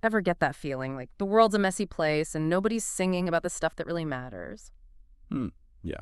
Ever get that feeling like the world's a messy place and nobody's singing about the stuff that really matters? Yeah.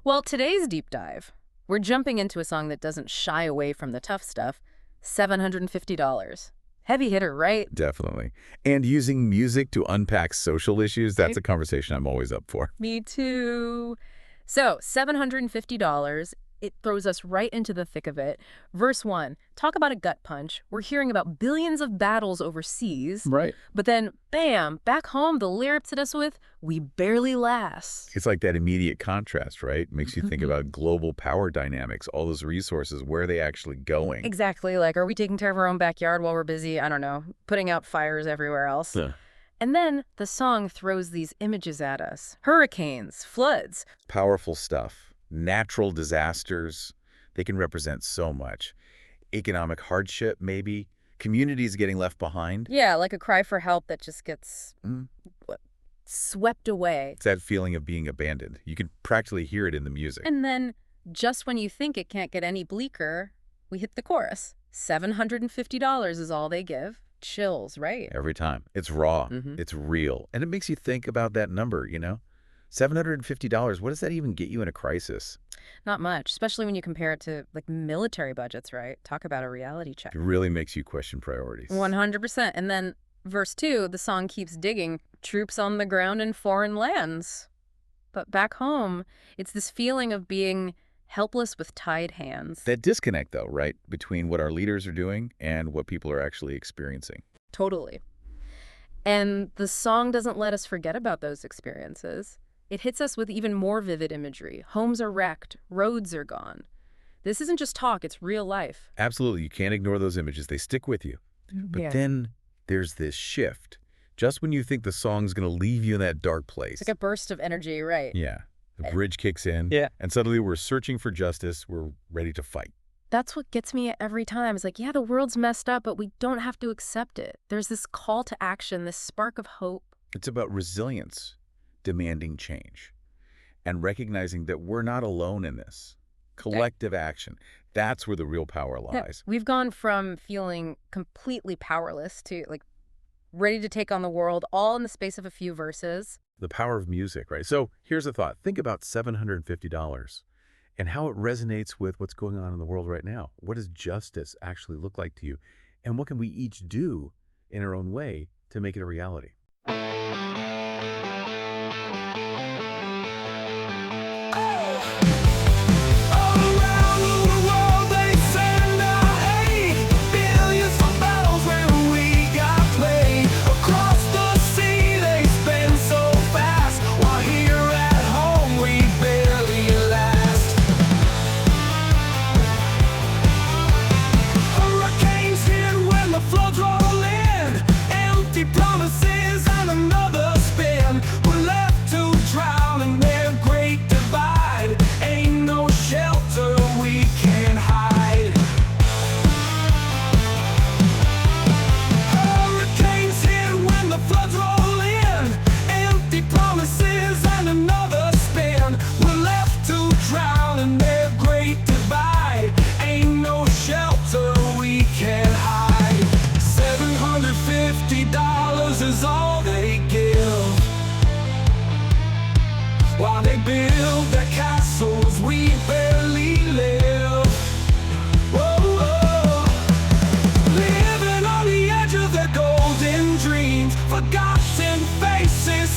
Well, today's deep dive, we're jumping into a song that doesn't shy away from the tough stuff, $750. Heavy hitter, right? Definitely. And using music to unpack social issues, that's Right. a conversation I'm always up for. Me too. So, $750, it throws us right into the thick of it. Verse 1, talk about a gut punch. We're hearing about billions of battles overseas. Right. But then, bam, back home, the lyrics hit us with, we barely last. It's like that immediate contrast, right? Makes you think about global power dynamics, all those resources, where are they actually going? Exactly. Like, are we taking care of our own backyard while we're busy, I don't know, putting out fires everywhere else? Yeah. And then the song throws these images at us. Hurricanes, floods. Powerful stuff. Natural disasters, they can represent so much. Economic hardship, maybe. Communities getting left behind. Yeah, like a cry for help that just gets Mm. swept away. It's that feeling of being abandoned. You can practically hear it in the music. And then, just when you think it can't get any bleaker, we hit the chorus. $750 is all they give. Chills, right? Every time. It's raw. Mhm. It's real. And it makes you think about that number, $750, what does that even get you in a crisis? Not much, especially when you compare it to, like, military budgets, right? Talk about a reality check. It really makes you question priorities. 100%. And then, verse 2, the song keeps digging. Troops on the ground in foreign lands. But back home, it's this feeling of being helpless with tied hands. That disconnect, though, right, between what our leaders are doing and what people are actually experiencing. Totally. And the song doesn't let us forget about those experiences. It hits us with even more vivid imagery. Homes are wrecked. Roads are gone. This isn't just talk, it's real life. Absolutely. You can't ignore those images. They stick with you. But then there's this shift. Just when you think the song's going to leave you in that dark place. It's like a burst of energy, right? Yeah. The bridge kicks in. Yeah. And suddenly we're searching for justice. We're ready to fight. That's what gets me every time. It's like, yeah, the world's messed up, but we don't have to accept it. There's this call to action, this spark of hope. It's about resilience, demanding change, and recognizing that we're not alone in this. Collective action. That's where the real power lies. We've gone from feeling completely powerless to, like, ready to take on the world, all in the space of a few verses. The power of music, right? So here's a thought. Think about $750 and how it resonates with what's going on in the world right now. What does justice actually look like to you? And what can we each do in our own way to make it a reality? Is all they give. While they build their castles, we barely live. Whoa, whoa. Living on the edge of their golden dreams, forgotten faces.